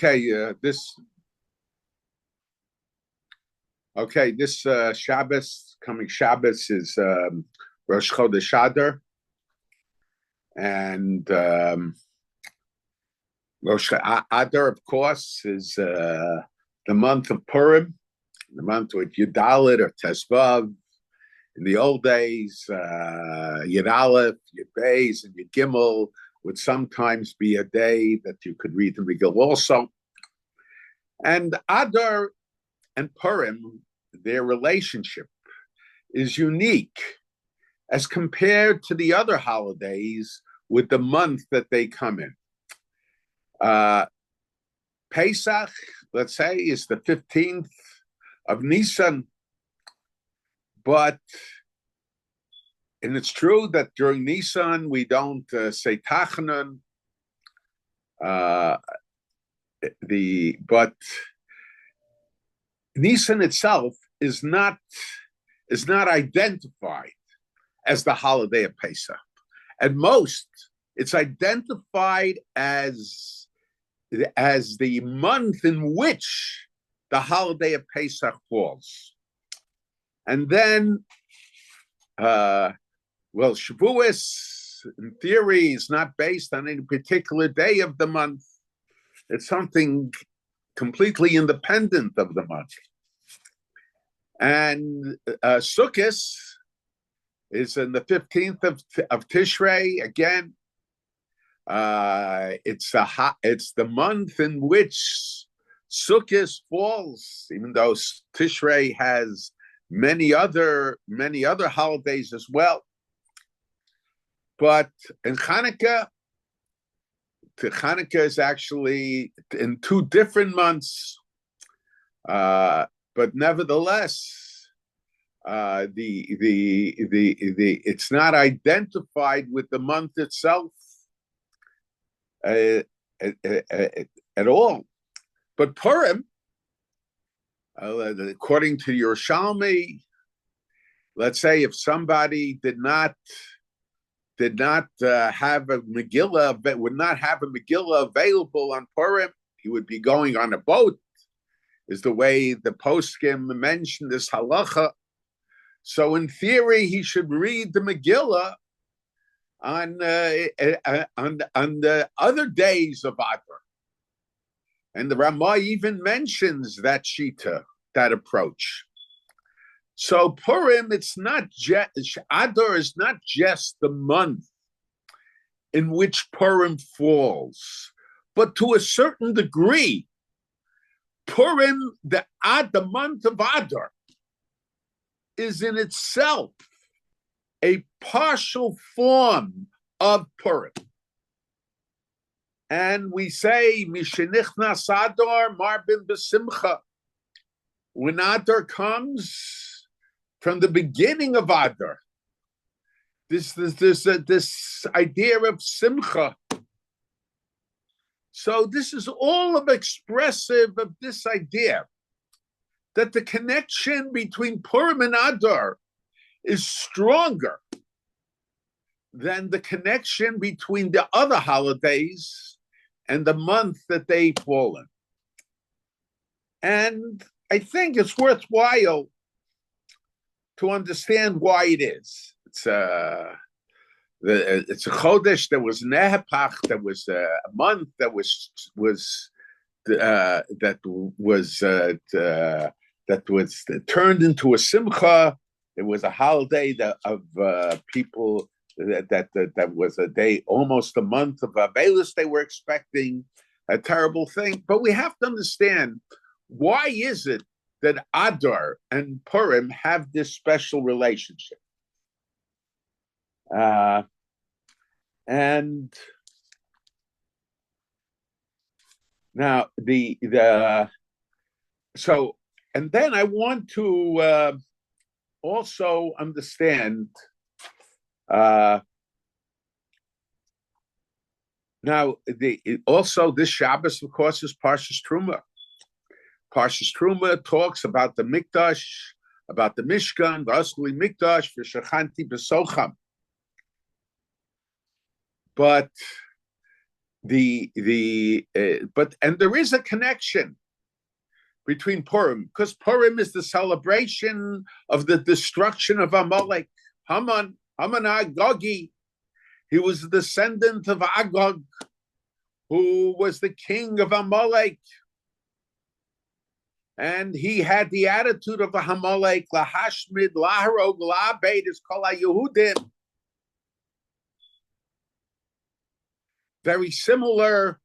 Okay, this Shabbos, coming Shabbos is Rosh Chodesh Adar, and Rosh Adar, of course, is the month of Purim, the month with Yudalit or Tesvav. In the old days, Yud Aleph, Yud Beis, and Yud Gimel would sometimes be a day that you could read the Megillah also. And Adar and Purim, their relationship is unique as compared to the other holidays with the month that they come in. Pesach, let's say, is the 15th of Nisan, and it's true that during Nisan we don't say Tachanun, but Nisan itself is not identified as the holiday of Pesach. At most, it's identified as the month in which the holiday of Pesach falls. And then, Shavuos, in theory, is not based on any particular day of the month. It's something completely independent of the month. And Sukkot is in the 15th of Tishrei. Again, it's the month in which Sukkot falls, even though Tishrei has many other holidays as well. But in Chanukah is actually in two different months, but nevertheless, it's not identified with the month itself at all. But Purim, according to Yerushalmi, let's say if somebody did not have a Megillah, would not have a Megillah available on Purim, he would be going on a boat, is the way the poskim mentioned this halacha. So in theory, he should read the Megillah on the other days of Adar. And the Rabbi even mentions that shita, that approach. So Purim, it's not Adar is not just the month in which Purim falls, but to a certain degree, Purim, the month of Adar, is in itself a partial form of Purim. And we say, Mishenichnas Adar marbin b'simcha. When Adar comes, from the beginning of Adar, this idea of simcha. So this is all of expressive of this idea that the connection between Purim and Adar is stronger than the connection between the other holidays and the month that they fall in. And I think it's worthwhile to understand why it is. It's a chodesh that was nehepach, that was a month that was turned into a simcha. It was a holiday of people that was a day, almost a month of Avelis. They were expecting a terrible thing, but we have to understand, why is it that Adar and Purim have this special relationship? And now and then I want to also understand now also this Shabbos, of course, is Parshas Truma. Parshas Truma talks about the Mikdash, about the Mishkan, Vasli Mikdash, V'shachanti B'socham. But but there is a connection between Purim, because Purim is the celebration of the destruction of Amalek. Haman Agogi, he was the descendant of Agog, who was the king of Amalek. And he had the attitude of a Amalek, lahashmid, laharog, laabed, is kol Yehudim. Very similar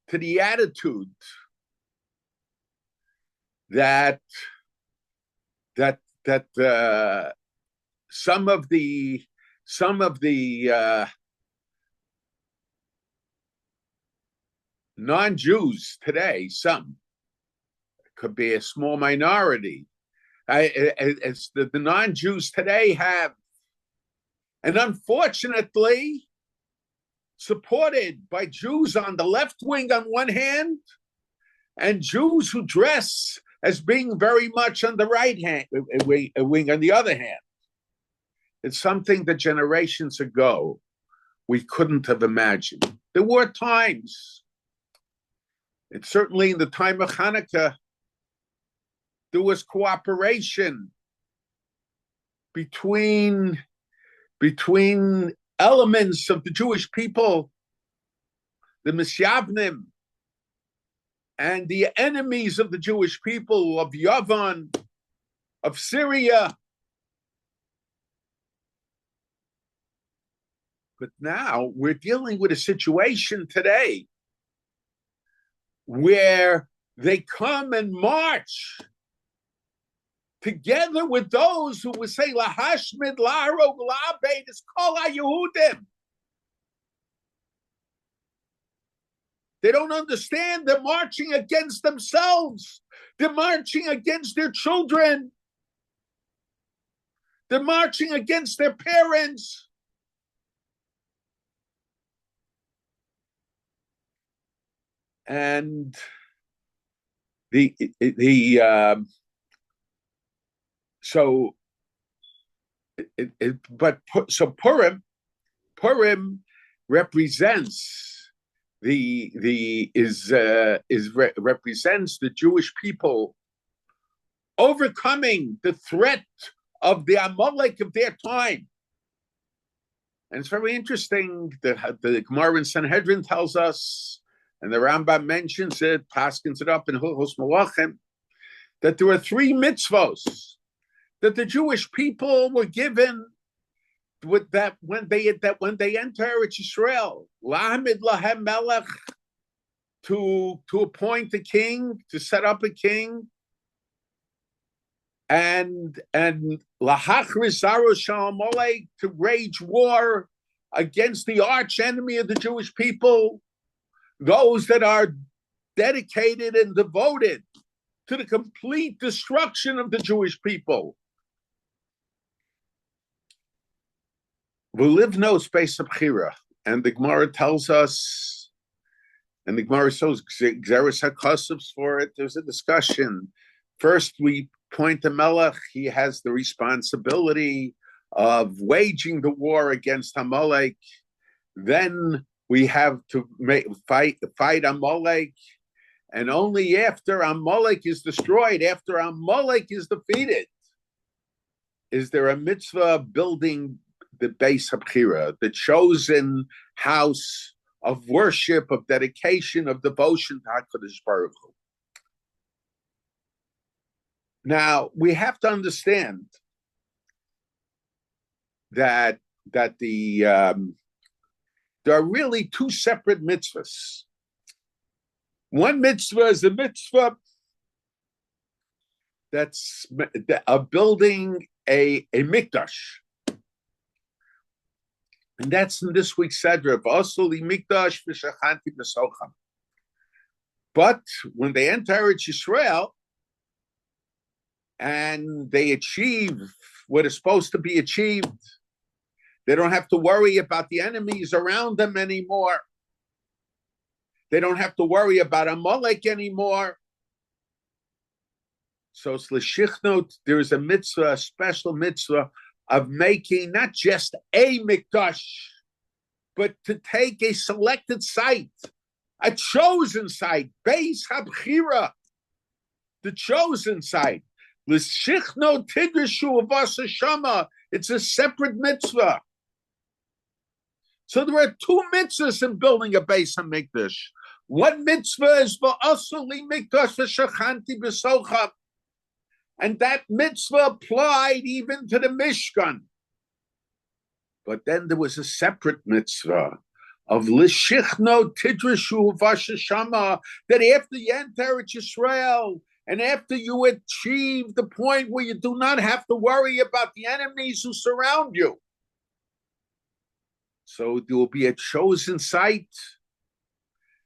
to the attitude that some of the non-Jews today, some could be a small minority, as the non-Jews today have, and unfortunately supported by Jews on the left wing on one hand, and Jews who dress as being very much on the right hand wing on the other hand. It's something that generations ago we couldn't have imagined. There were times, and certainly in the time of Chanukah, there was cooperation between elements of the Jewish people, the Misyavnim, and the enemies of the Jewish people of Yavan, of Syria. But now we're dealing with a situation today where they come and march together with those who would say, lahashmid, laharog, laabed, is kol Yehudim. They don't understand. They're marching against themselves. They're marching against their children. They're marching against their parents. And so Purim represents represents the Jewish people overcoming the threat of the Amalek of their time. And it's very interesting that the Gemara in Sanhedrin tells us, and the Rambam mentions it, paskins it up in Hilchos Malachim, that there were 3 mitzvos that the Jewish people were given with that when they enter Eretz Yisrael, lahamid lahem melech, to appoint a king, to set up a king, and lahachris zaros shalamalek, to wage war against the arch enemy of the Jewish people, those that are dedicated and devoted to the complete destruction of the Jewish people. We live no space of Bechira, and the Gemara tells us, and the Gemara shows Xeris HaKosovs for it. There's a discussion. First, we point to Melech. He has the responsibility of waging the war against Amalek. Then we have to fight Amalek, and only after Amalek is destroyed, after Amalek is defeated, is there a mitzvah of building the Beis HaBchira, the chosen house of worship, of dedication, of devotion to HaKadosh Baruch Hu. Now, we have to understand that there are really 2 separate mitzvahs. One mitzvah is a mitzvah that's building a mikdash. And that's in this week's Sedra of Asuli Mikdash V'Shachanti B'Socham. But when they enter Eretz Yisrael and they achieve what is supposed to be achieved, they don't have to worry about the enemies around them anymore. They don't have to worry about Amalek anymore. So it's l'shichnot, there is a mitzvah, a special mitzvah, of making not just a mikdash, but to take a selected site, a chosen site, Beis Habchira, the chosen site. L'shichno tigrishu avasa shama. It's a separate mitzvah. So there are two mitzvahs in building a Beis Hamikdash. One mitzvah is for asuli mikdash v'shachanti b'socham, and that mitzvah applied even to the Mishkan. But then there was a separate mitzvah of Lishichno Tidrishu Vashashama, that after you enter Israel and after you achieve the point where you do not have to worry about the enemies who surround you, so there will be a chosen site,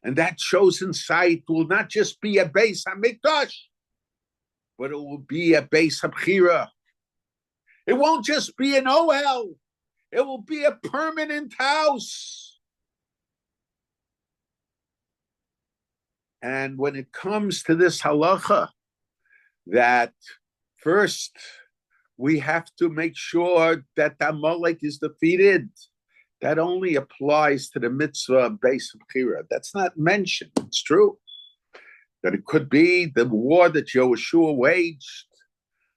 and that chosen site will not just be a Beis Hamikdash, but it will be a Beis Habchira. It won't just be an Ohel. It will be a permanent house. And when it comes to this halacha, that first we have to make sure that Amalek is defeated, that only applies to the mitzvah of Beis Habchira. That's not mentioned. It's true that it could be the war that Yehoshua waged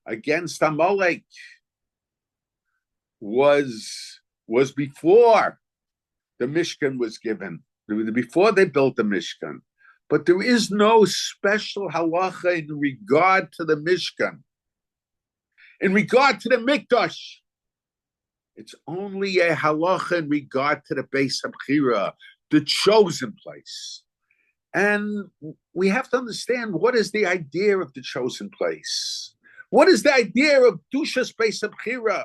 against Amalek was before the Mishkan was given, before they built the Mishkan. But there is no special halacha in regard to the Mishkan. In regard to the Mikdash, it's only a halacha in regard to the Beis Habchira, the chosen place. And we have to understand, what is the idea of the chosen place? What is the idea of Dushas Beis Habchira?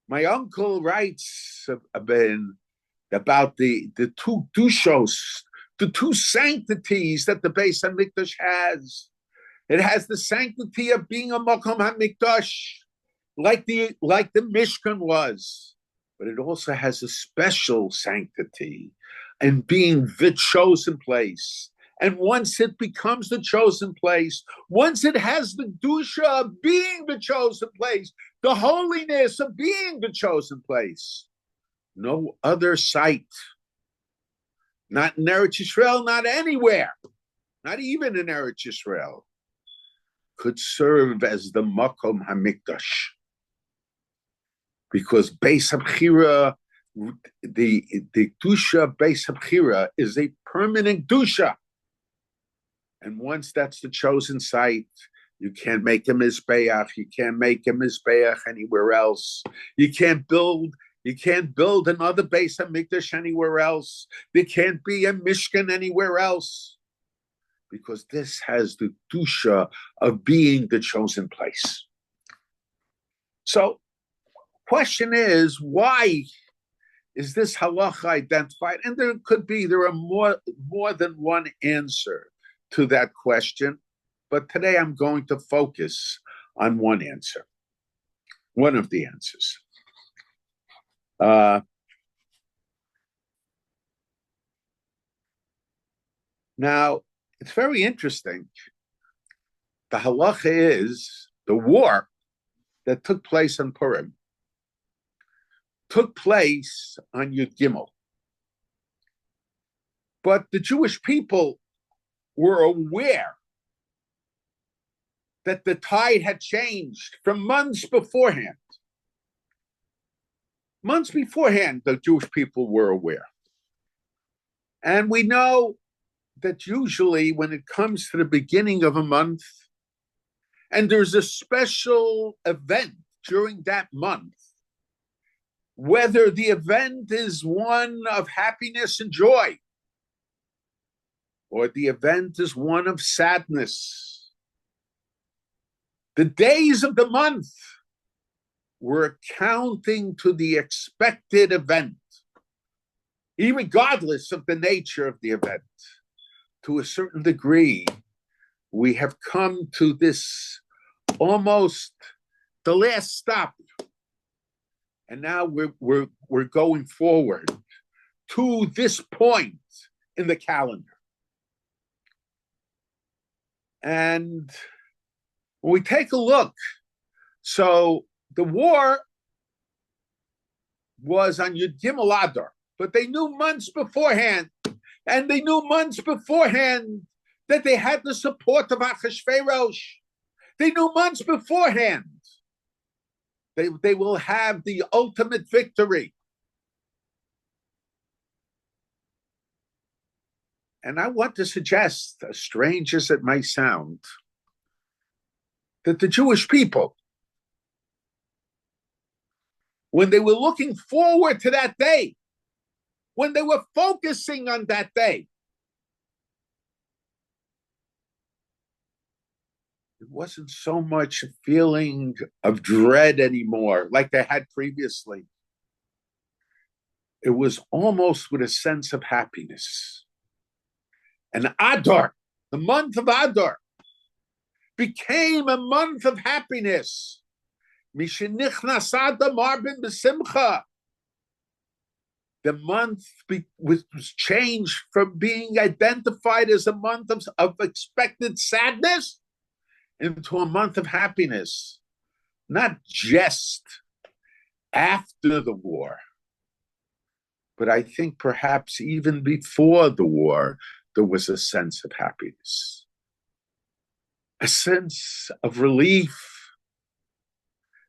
My uncle writes about the two dushos, the two sanctities that the Beis Hamikdash has. It has the sanctity of being a Makom Hamikdash, like the Mishkan was, but it also has a special sanctity in being the chosen place. And once it becomes the chosen place, once it has the dusha of being the chosen place, the holiness of being the chosen place, no other site, not in Eretz Yisrael, not anywhere, not even in Eretz Yisrael, could serve as the Makom HaMikdash. Because Beis Habchira, the dusha Beis Habchira is a permanent dusha. And once that's the chosen site, you can't make a mizbeach. You can't make a mizbeach anywhere else. You can't build another Beis Hamikdash anywhere else. There can't be a Mishkan anywhere else, because this has the dusha of being the chosen place. So, question is, why is this halacha identified? And there are more than one answer to that question, but today I'm going to focus on one answer, one of the answers. Now, it's very interesting. The halacha is the war that took place on Purim took place on Yud Gimel. But the Jewish people were aware that the tide had changed from months beforehand. Months beforehand, the Jewish people were aware. And we know that usually when it comes to the beginning of a month, and there's a special event during that month, whether the event is one of happiness and joy, or the event is one of sadness, the days of the month were counting to the expected event, regardless of the nature of the event. To a certain degree, we have come to this almost the last stop. And now we're going forward to this point in the calendar. And when we take a look, so the war was on Yud Gimel Adar. but they knew months beforehand. And they knew months beforehand that they had the support of Achashverosh. They knew months beforehand they will have the ultimate victory. And I want to suggest, as strange as it may sound, that the Jewish people, when they were looking forward to that day, when they were focusing on that day, it wasn't so much a feeling of dread anymore like they had previously. It was almost with a sense of happiness. And Adar, the month of Adar, became a month of happiness. The month was changed from being identified as a month of expected sadness into a month of happiness, not just after the war, but I think perhaps even before the war, there was a sense of happiness, a sense of relief.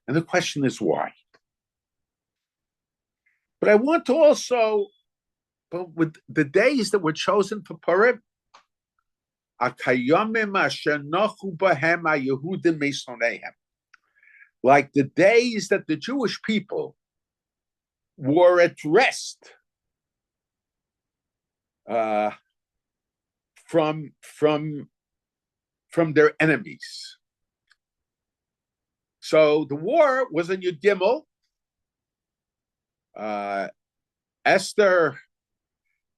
And the question is why? But I want to also, but with the days that were chosen for Purim, like the days that the Jewish people were at rest from their enemies. So the war was in Yud Gimel. Esther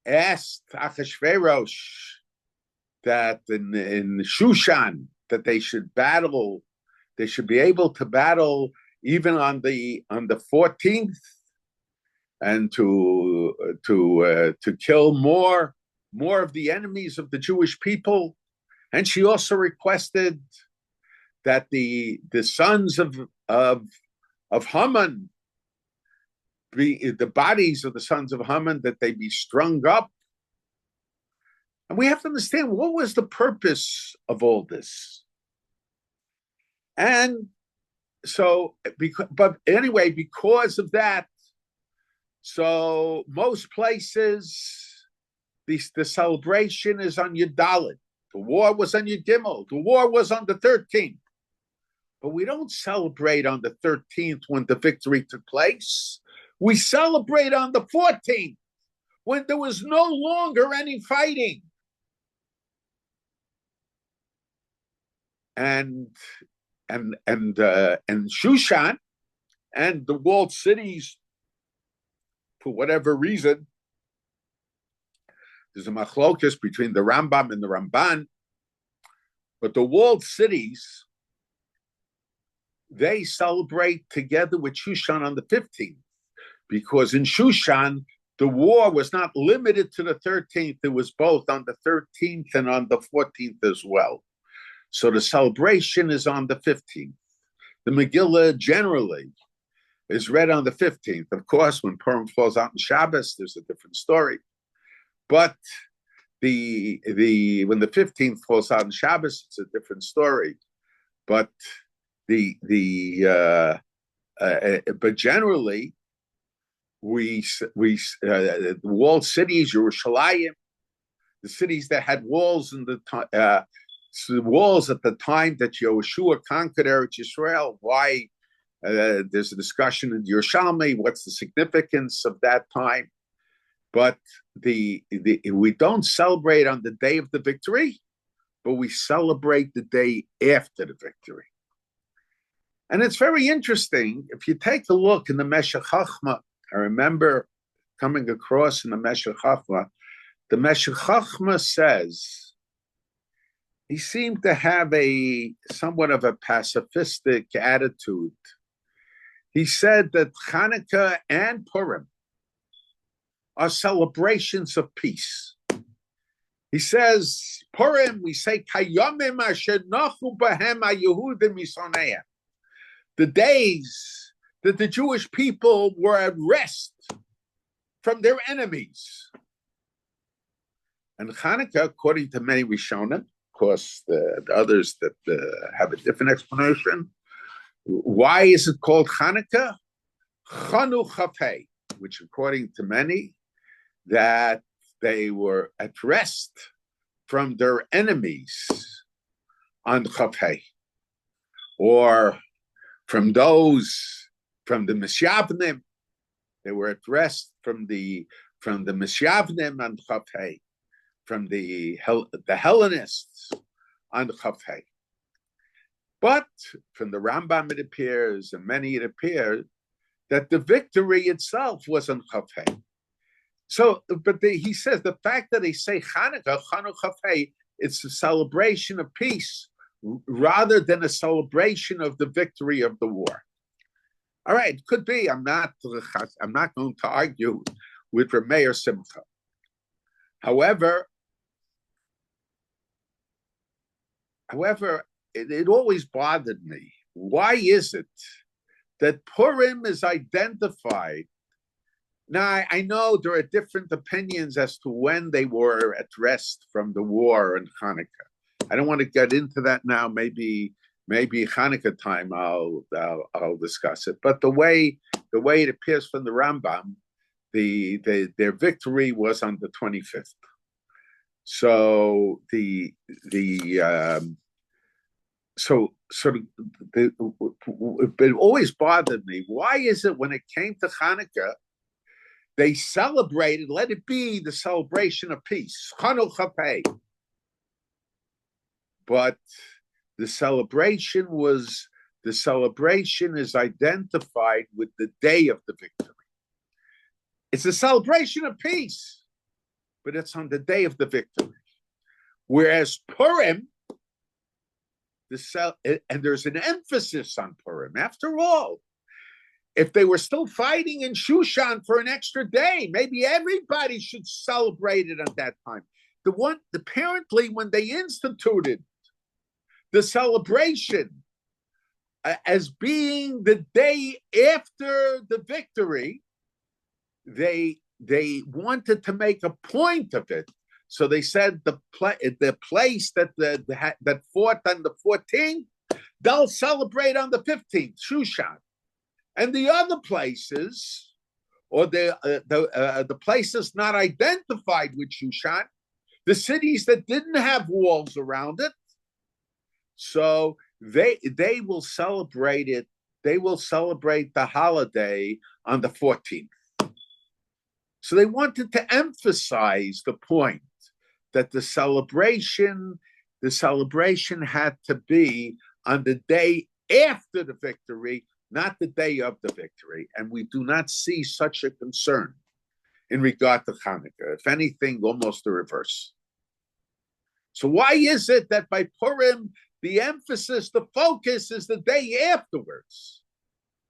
asked Achashverosh that in Shushan that they should battle, they should be able to battle even on the 14th, and to kill more of the enemies of the Jewish people. And she also requested that the sons of Haman, the bodies of the sons of Haman, that they be strung up. And we have to understand, what was the purpose of all this? And so, anyway, because of that, so most places, the celebration is on Yud Dalet. The war was on Yud Gimel. The war was on the 13th. But we don't celebrate on the 13th when the victory took place. We celebrate on the 14th when there was no longer any fighting. And Shushan and the walled cities, for whatever reason, there's a machlokas between the Rambam and the Ramban, but the walled cities, they celebrate together with Shushan on the 15th, because in Shushan, the war was not limited to the 13th. It was both on the 13th and on the 14th as well. So the celebration is on the 15th. The Megillah generally is read on the 15th. Of course, when Purim falls out on Shabbos, there's a different story. But when the 15th falls out on Shabbos, it's a different story. But but generally, the walled cities, Yerushalayim, the cities that had walls in the walls at the time that Yehoshua conquered Eretz Yisrael. Why? There's a discussion in Yerushalmi. What's the significance of that time? But we don't celebrate on the day of the victory, but we celebrate the day after the victory. And it's very interesting. If you take a look in the Meshech Chachma, I remember coming across in the Meshech Chachma, the Meshech Chachma says, he seemed to have somewhat of a pacifistic attitude. He said that Chanukah and Purim are celebrations of peace. He says, Purim, we say, Kayomim asher nachu bahem haYehudim misoneim. The days that the Jewish people were at rest from their enemies. And Chanukah, according to many Rishonim, of course, the others that have a different explanation, why is it called Chanukah? Chanukah, which according to many, that they were at rest from their enemies on Chafei, or from the Mishyavnim, they were at rest from the Mishyavnim on Chafei, from the Hellenists on Chafei. But from the Rambam it appears, and many it appeared, that the victory itself was on Chafei. So, but he says the fact that they say Chanukah, Chanukah, it's a celebration of peace rather than a celebration of the victory of the war. All right, it could be. I'm not going to argue with Rabbi or Simcha. However, it always bothered me. Why is it that Purim is identified? Now, I know there are different opinions as to when they were at rest from the war and Chanukah. I don't want to get into that now. Maybe Chanukah time I'll discuss it. But the way it appears from the Rambam, their victory was on the 25th. So it always bothered me. Why is it when it came to Chanukah, they celebrated, let it be the celebration of peace, Chanukah. But the celebration is identified with the day of the victory. It's a celebration of peace, but it's on the day of the victory. Whereas Purim, and there's an emphasis on Purim. After all, if they were still fighting in Shushan for an extra day, maybe everybody should celebrate it at that time. Apparently, when they instituted the celebration as being the day after the victory, they wanted to make a point of it. So they said the place that fought on the 14th, they'll celebrate on the 15th, Shushan. And the other places, or the places not identified with Shushan, the cities that didn't have walls around it, so they will celebrate it. They will celebrate the holiday on the 14th. So they wanted to emphasize the point that the celebration had to be on the day after the victory, not the day of the victory. And we do not see such a concern in regard to Chanukah. If anything, almost the reverse. So why is it that by Purim, the emphasis, the focus is the day afterwards?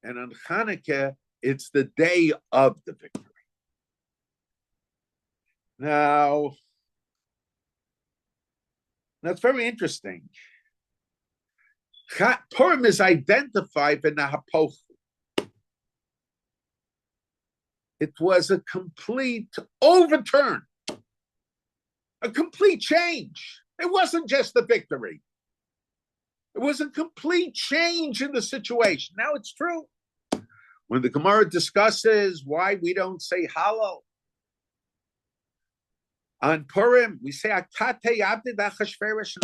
And on Chanukah, it's the day of the victory. Now, that's very interesting. Purim is identified in the Hapoch. It was a complete overturn, a complete change. It wasn't just the victory. It was a complete change in the situation. Now it's true. When the Gemara discusses why we don't say Hallel on Purim, we say Akate Abdid Achashverosh.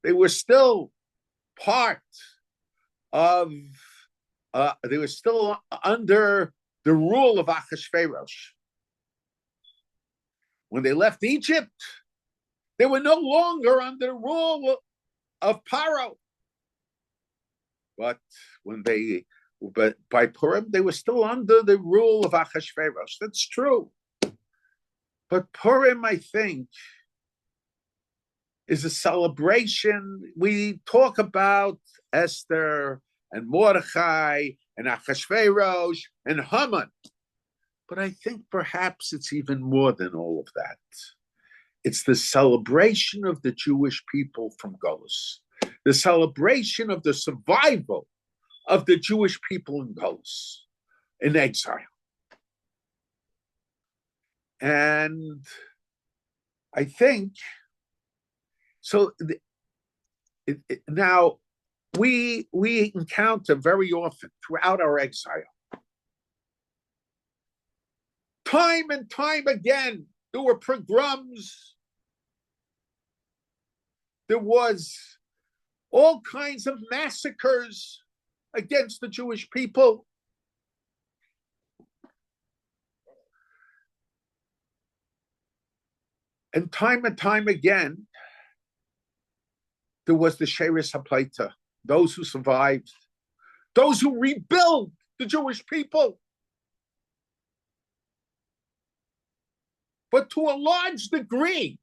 They were still part of, they were still under the rule of Achashverosh. When they left Egypt, they were no longer under the rule of Paro. But by Purim, they were still under the rule of Achashverosh. That's true. But Purim, I think, is a celebration. We talk about Esther and Mordechai and Achashverosh and Haman. But I think perhaps it's even more than all of that. It's the celebration of the Jewish people from Golus, the celebration of the survival of the Jewish people in Golus, in exile. And I think so. Now we encounter very often throughout our exile, time and time again, there were pogroms. There was all kinds of massacres against the Jewish people. And time again, there was the Sheris HaPleita, those who survived, those who rebuilt the Jewish people. But to a large degree,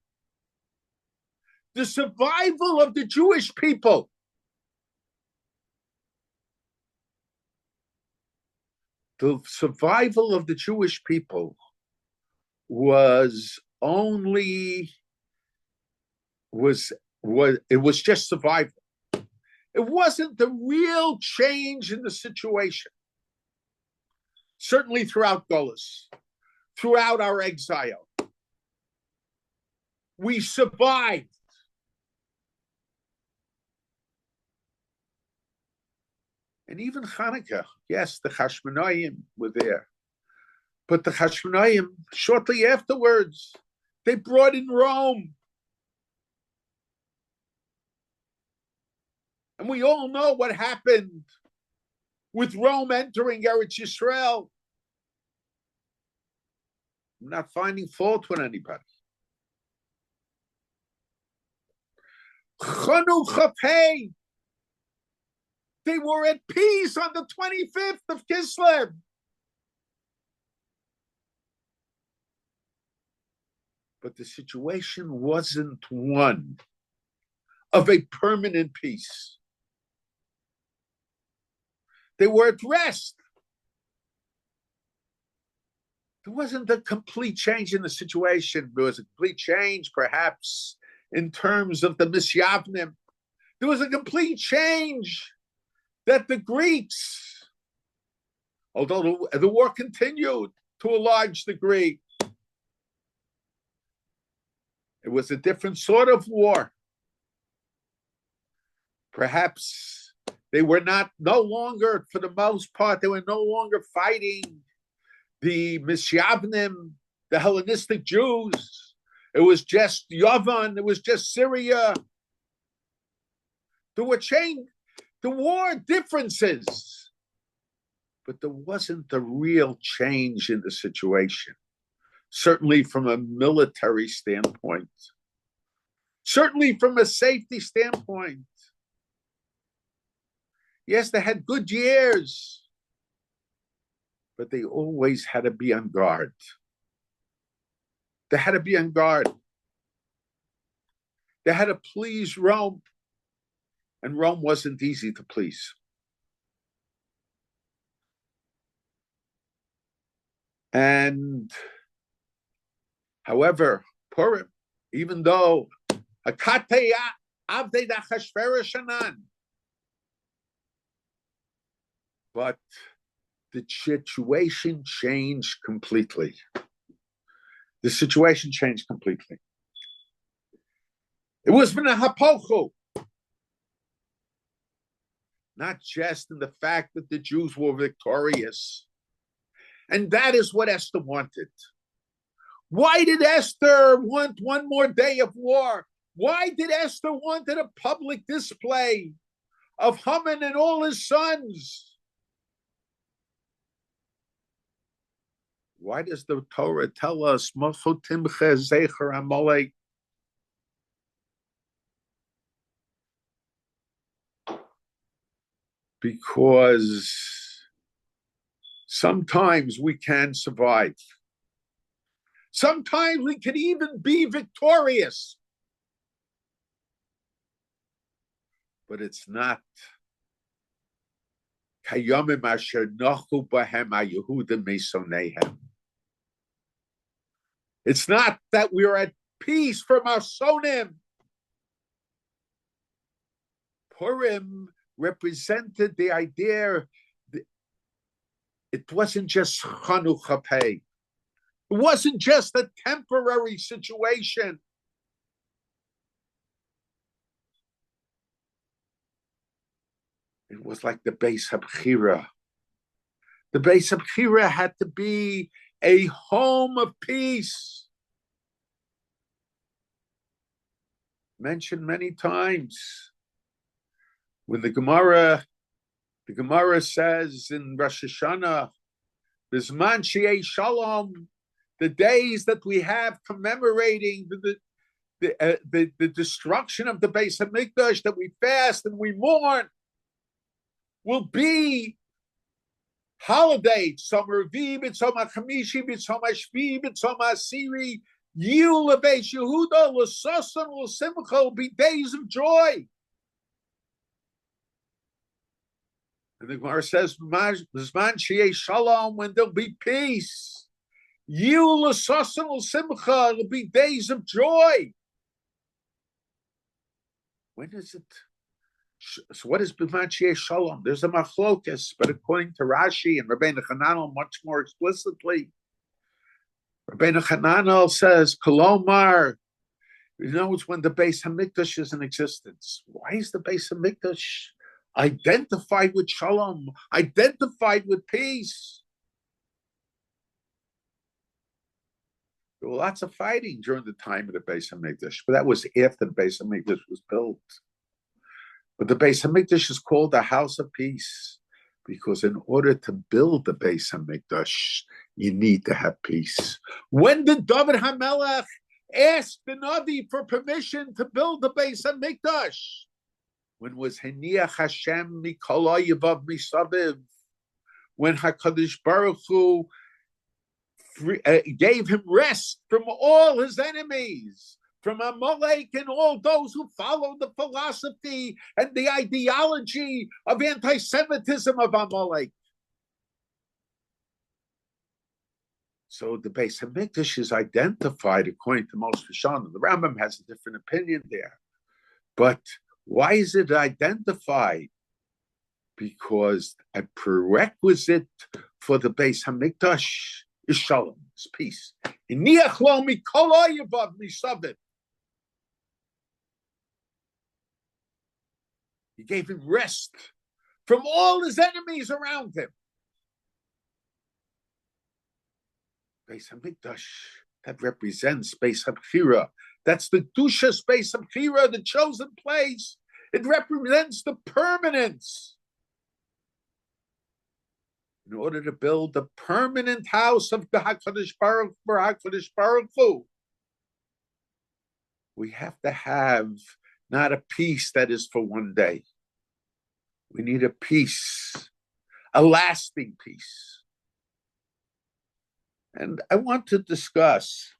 the survival of the Jewish people was only just survival. It wasn't the real change in the situation. Certainly throughout Golus, throughout our exile, we survived. And even Chanukah, yes, the Chashmonaim were there. But the Chashmonaim, shortly afterwards, they brought in Rome. And we all know what happened with Rome entering Eretz Yisrael. I'm not finding fault with anybody. Chanukah Pei. They were at peace on the 25th of Kislev. But the situation wasn't one of a permanent peace. They were at rest. There wasn't a complete change in the situation. There was a complete change, perhaps, in terms of the Misyavnim. There was a complete change that the Greeks, although the war continued to a large degree, it was a different sort of war. Perhaps they were no longer, for the most part, they were no longer fighting the Misyavnim, the Hellenistic Jews. It was just Yavan, it was just Syria. There were differences, but there wasn't a real change in the situation. Certainly from a military standpoint, certainly from a safety standpoint. Yes, they had good years, but they always had to be on guard. They had to be on guard. They had to please Rome, and Rome wasn't easy to please. And however, Purim, even though Hakatei Avdei Achashverosh Shanan, but the situation changed completely. The situation changed completely. It was v'nahapochu, not just in the fact that the Jews were victorious, and that is what Esther wanted. Why did Esther want one more day of war? Why did Esther want a public display of Haman and all his sons? Why does the Torah tell us, because sometimes we can survive. Sometimes we can even be victorious. But it's not it's not that we are at peace from our sonim. Purim represented the idea that it wasn't just Chanukah Pei. It It wasn't just a temporary situation. It was like the Beis HaBchira. The Beis HaBchira had to be a home of peace. Mentioned many times. When the Gemara says in Rosh Hashanah, Bizman Shi'ei Shalom, the days that we have commemorating the destruction of the Beis HaMikdash, that we fast and we mourn, will be holiday. Tzom Revi, B'tzom HaChamishi, B'tzom HaShvi, B'tzom HaAsiri, Yil LeBeis Yehuda, L'Sosan, L'Simcha, will be days of joy. And the Gemara says, Zman Shi'ei Shalom, when there'll be peace. Yil L'Sosan, L'Simcha, it'll be days of joy. When is it? So what is Zman Shi'ei Shalom? There's a machlokas, but according to Rashi and Rabbi Chanukah much more explicitly, Rabbi Chanukah says, Kolomar, it's when the Beis HaMikdash is in existence. Why is the Beis HaMikdash identified with Shalom, identified with peace? There were lots of fighting during the time of the Beis HaMikdash, but that was after the Beis HaMikdash was built. But the Beis HaMikdash is called the house of peace because in order to build the Beis HaMikdash, you need to have peace. When did David HaMelech ask the Navi for permission to build the Beis HaMikdash? When was Heniach Hashem Mikol Oyevav Misaviv? When HaKadosh Baruch Hu gave him rest from all his enemies, from Amalek and all those who followed the philosophy and the ideology of anti-Semitism of Amalek. So the Beis HaMikdash is identified according to Moshe Hashanah. The Rambam has a different opinion there. But why is it identified? Because a prerequisite for the Beis HaMikdash is Shalom, is peace. He gave him rest from all his enemies around him. Beis HaMikdash, that represents Beis HaBchira. That's the Dushas Beis HaBchira, the chosen place. It represents the permanence. In order to build the permanent house of the HaKadosh Baruch Hu, we have to have not a peace that is for one day. We need a peace, a lasting peace. And I want to discuss,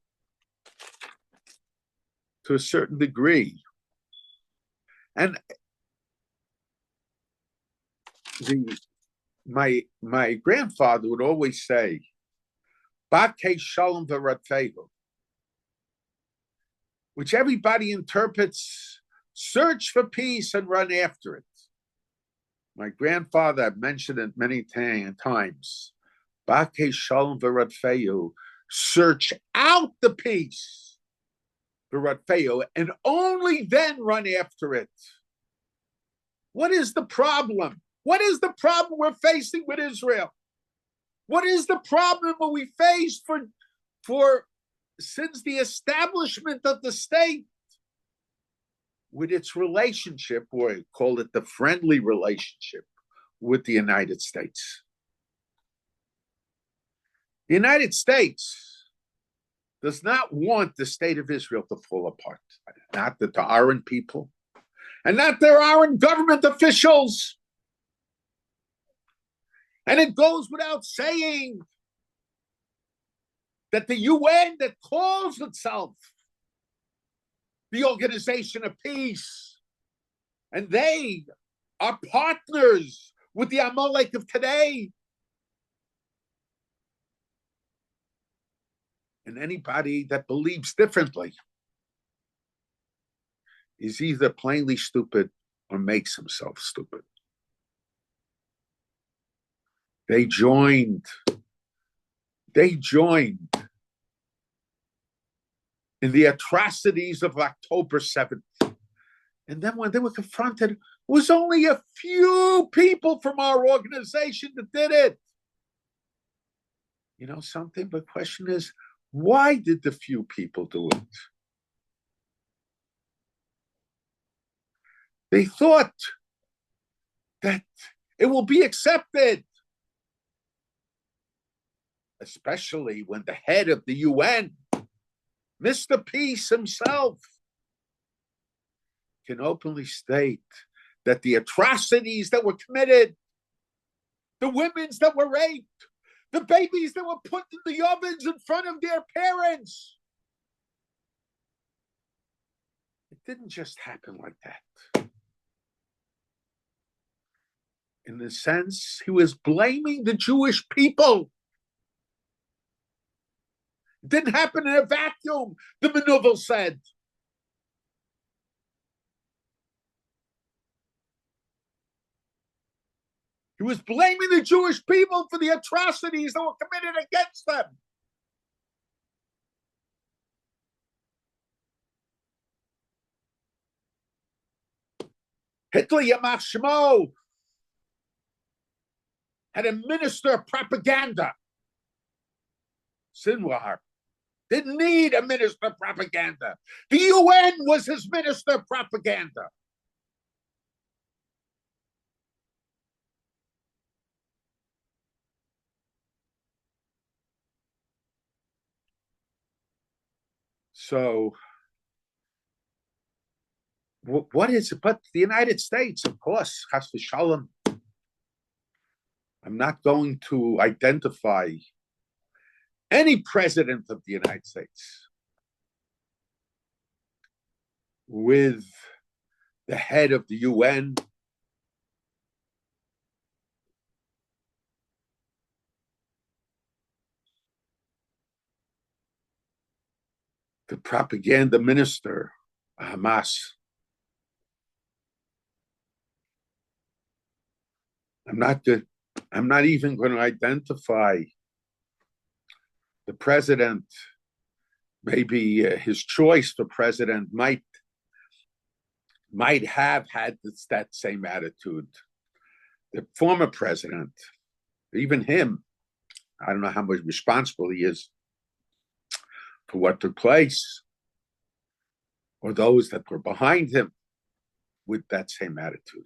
to a certain degree, and my grandfather would always say, Bakei Shalom v'Ratfehu, which everybody interprets, search for peace and run after it. My grandfather, I've mentioned it many times, Bakei Shalom v'Ratfehu, search out the peace, v'Ratfehu, and only then run after it. What is the problem? What is the problem we're facing with Israel? What is the problem that we face for since the establishment of the state with its relationship, or call it the friendly relationship, with the United States? The United States does not want the state of Israel to fall apart. Not that there aren't people, and not there aren't government officials. And it goes without saying that the UN, that calls itself the Organization of Peace, and they are partners with the Amalek of today. And anybody that believes differently is either plainly stupid or makes himself stupid. They joined in the atrocities of October 7th. And then when they were confronted, it was only a few people from our organization that did it. You know something? The question is, why did the few people do it? They thought that it will be accepted, especially when the head of the UN, Mr. Peace himself, can openly state that the atrocities that were committed, the women's that were raped, the babies that were put in the ovens in front of their parents, it didn't just happen like that. In a sense, he was blaming the Jewish people. It didn't happen in a vacuum, the Menuvel said. He was blaming the Jewish people for the atrocities that were committed against them. Hitler Yamach Shemo had a minister of propaganda. Sinwar didn't need a minister of propaganda. The UN was his minister of propaganda. So, what is it? But the United States, of course, Chas v'shalom. I'm not going to identify any president of the United States with the head of the UN, the propaganda minister, Hamas. I'm not even going to identify the president. Maybe his choice for president might have had that same attitude. The former president, even him, I don't know how much responsible he is for what took place, or those that were behind him with that same attitude.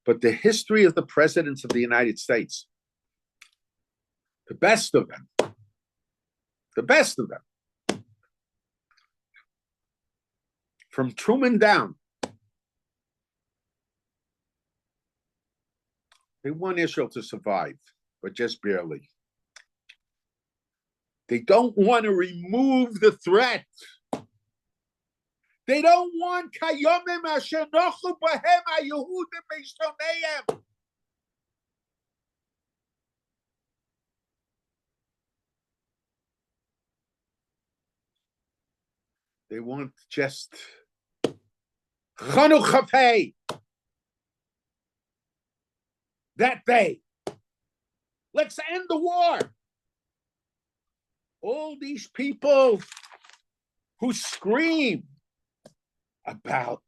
But the history of the presidents of the United States, the best of them, from Truman down, they want Israel to survive, but just barely. They don't want to remove the threat. They don't want Kayomim asher nochu bahem haYehudim beistoneim. They want just Chanukah that day. Let's end the war. All these people who scream about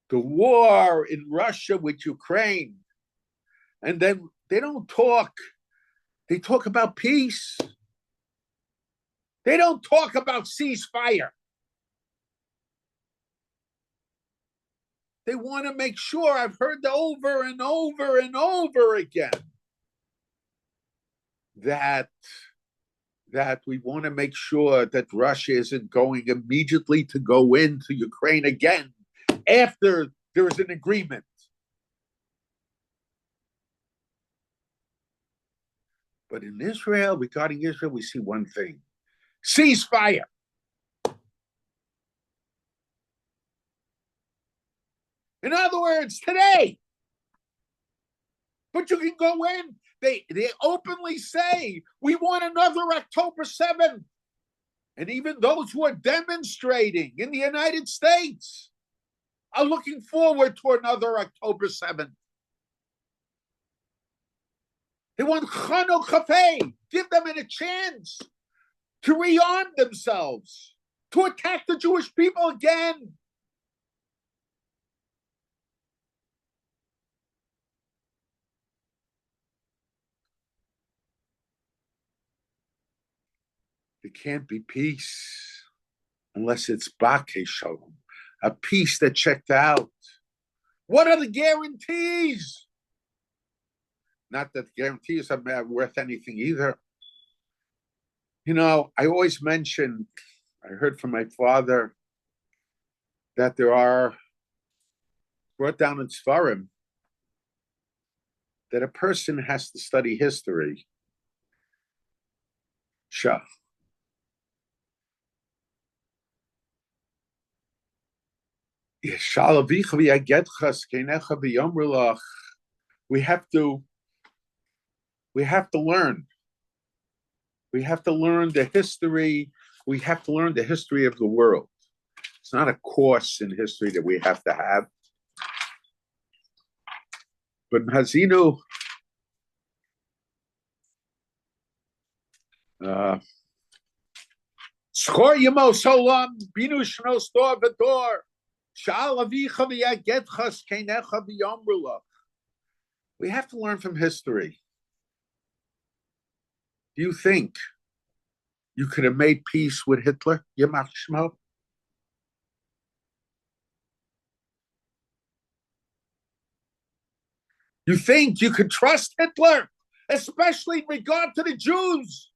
the war in Russia with Ukraine, and then they don't talk. They talk about peace. They don't talk about ceasefire. They want to make sure, I've heard over and over and over again, that we want to make sure that Russia isn't going immediately to go into Ukraine again after there is an agreement. But in Israel, regarding Israel, we see one thing: ceasefire. In other words, today. But you can go in. They openly say, we want another October 7th. And even those who are demonstrating in the United States are looking forward to another October 7th. They want Chanukah, give them a chance to rearm themselves, to attack the Jewish people again. There can't be peace unless it's Bakei Shalom, a peace that checked out. What are the guarantees? Not that the guarantees are worth anything either. You know, I always mention, I heard from my father that there are, brought down in Svarim, that a person has to study history. Shah. We have to learn. We have to learn the history. We have to learn the history of the world. It's not a course in history that we have to have. But Hazinu, Schor Yemo Solam, Binu Shno Stor Vador, Shal Avicha V'Yagetchas Keinecha V'Yomrulach. We have to learn from history. Do you think you could have made peace with Hitler? Yamach Shmo? You think you could trust Hitler, especially in regard to the Jews?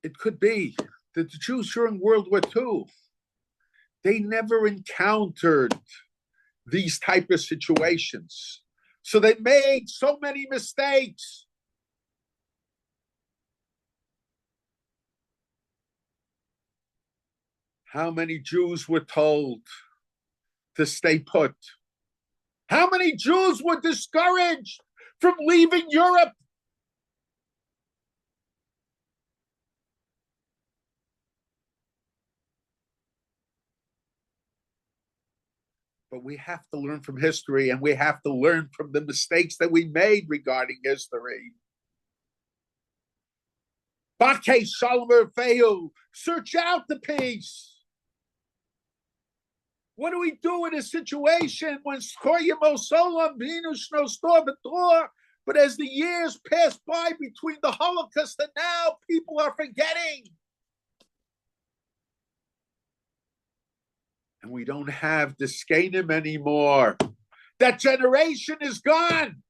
It could be that the Jews during World War II, they never encountered these type of situations. So they made so many mistakes. How many Jews were told to stay put? How many Jews were discouraged from leaving Europe? But we have to learn from history, and we have to learn from the mistakes that we made regarding history. Bakei Shalom Feu, search out the peace. What do we do in a situation when but as the years pass by between the Holocaust and now, people are forgetting. And we don't have the Skanim anymore. That generation is gone.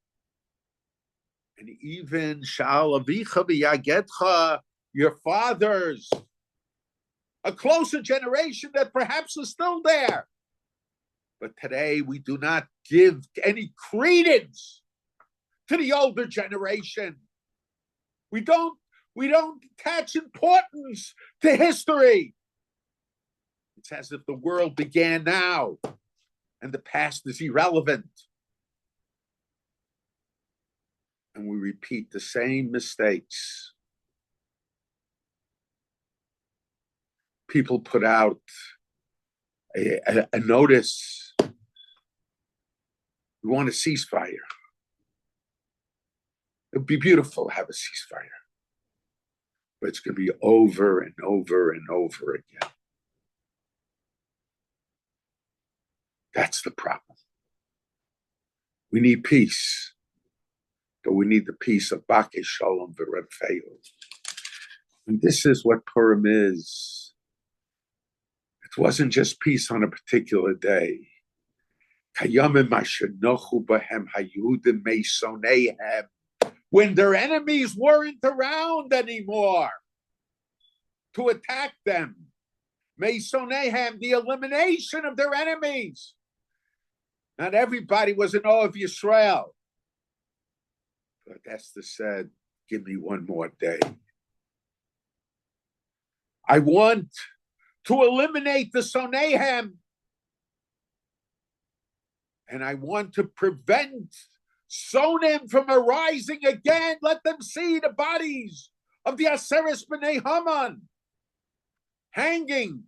And even Sha'al Avicha V'Yagetcha, your fathers, a closer generation that perhaps is still there. But today we do not give any credence to the older generation. We don't attach importance to history. It's as if the world began now and the past is irrelevant. And we repeat the same mistakes. People put out a notice. We want a ceasefire. It would be beautiful to have a ceasefire. But it's going to be over and over and over again. That's the problem. We need peace. But we need the peace of Bakei Shalom V'Refeu. And this is what Purim is. It wasn't just peace on a particular day. When their enemies weren't around anymore to attack them. Meisonehem, the elimination of their enemies. Not everybody was in awe of Yisrael. But Esther said, give me one more day. I want to eliminate the Sonehem. And I want to prevent Sonim from arising again. Let them see the bodies of the Aseres B'nai Haman hanging.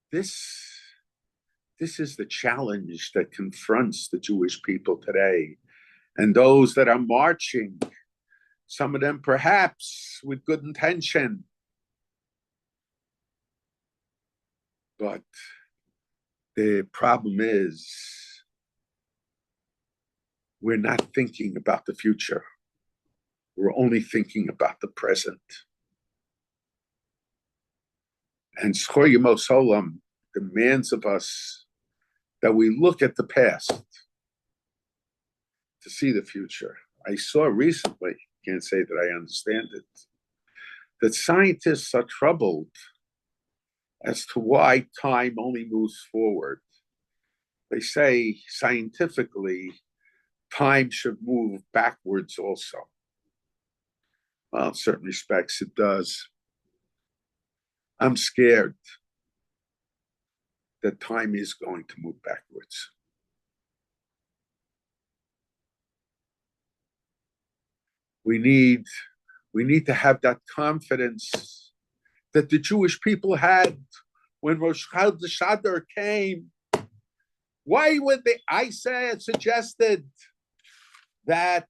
This This is the challenge that confronts the Jewish people today. And those that are marching, some of them perhaps with good intention, but the problem is we're not thinking about the future. We're only thinking about the present. And Zchor Yemos Olam demands of us that we look at the past to see the future. I saw recently, can't say that I understand it, that scientists are troubled as to why time only moves forward. They say scientifically, time should move backwards also. Well, in certain respects, it does. I'm scared that time is going to move backwards. We need to have that confidence that the Jewish people had when Rosh Hashanah came. Why would they? I suggested that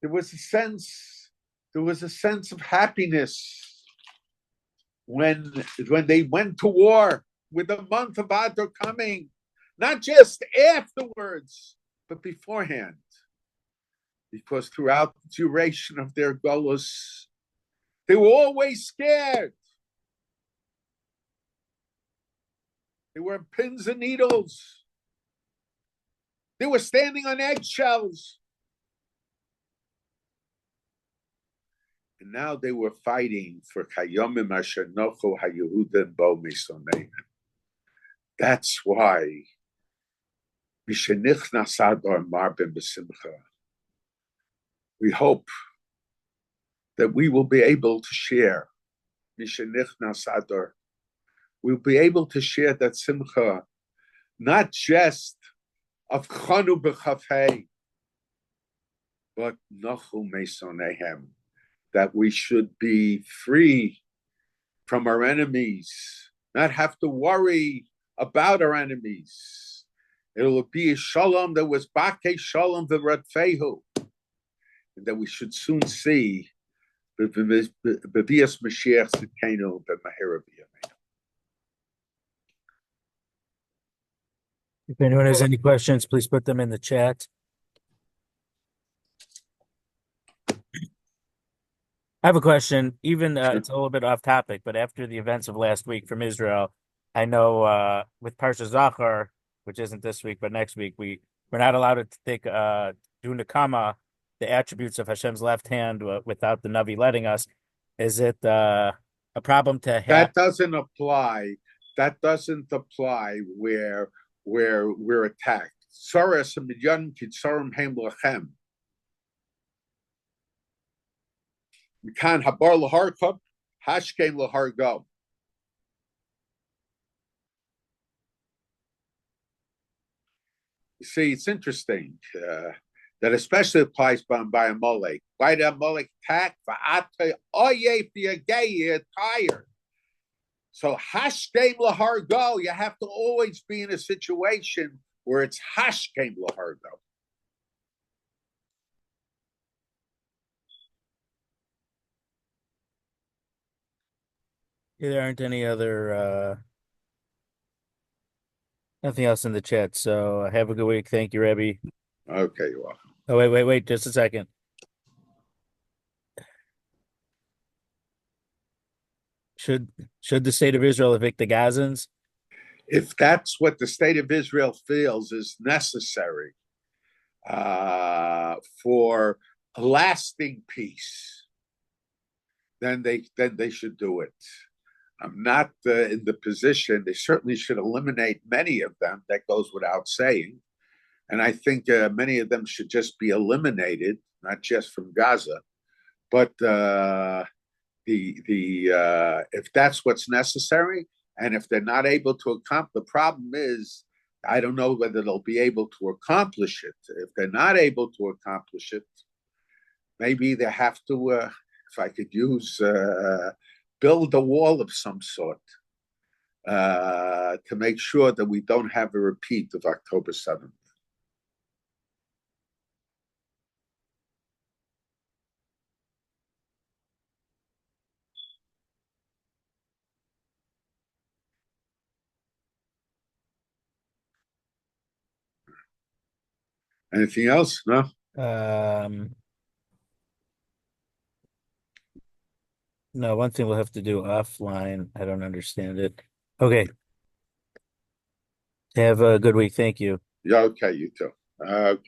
there was a sense of happiness when they went to war with the month of Adar coming, not just afterwards, but beforehand. Because throughout the duration of their golus, they were always scared. They were in pins and needles. They were standing on eggshells. And now they were fighting for Kayomim Asher Nochu HaYehudim Bo Misoneihem. That's why Mishenichnas Adar Marbim B'Simcha. We hope that we will be able to share Mishenichnas Adar. We'll be able to share that simcha, not just of Chanu b'Chafei, but Nochu Mesonehem, that we should be free from our enemies, not have to worry about our enemies. It will be a shalom that was Bakei Shalom v'Radfehu, and that we should soon see B'Vias Mashiach Tzidkenu b'Mahera b'Yameinu. If anyone has any questions, please put them in the chat. I have a question. Even it's a little bit off topic, but after the events of last week from Israel, I know with Parsha Zachar, which isn't this week but next week, we're not allowed to take do Nakama, the attributes of Hashem's left hand, without the Navi letting us. Is it a problem to have? That doesn't apply. That doesn't apply where we're attacked. Soras Midyan Kitsarim Haim Lachem. We can't habar lahar kub, hashkem lahar go. You see, it's interesting that especially applies by a molek. Why did a molek attack? You're tired. So hashkem lahar go. You have to always be in a situation where it's hashkem lahar go. There aren't any other nothing else in the chat. So have a good week. Thank you, Rabbi. Okay, you're welcome. Oh, wait, just a second. Should the state of Israel evict the Gazans? If that's what the state of Israel feels is necessary for a lasting peace, then they should do it. I'm not in the position. They certainly should eliminate many of them. That goes without saying. And I think many of them should just be eliminated, not just from Gaza, but if that's what's necessary, and if they're not able to accomplish, the problem is, I don't know whether they'll be able to accomplish it. If they're not able to accomplish it, maybe they have to, if I could use, build a wall of some sort. to make sure that we don't have a repeat of October 7th. Anything else? No? No, one thing we'll have to do offline. I don't understand it. Okay. Have a good week. Thank you. Yeah, okay, you too. Okay.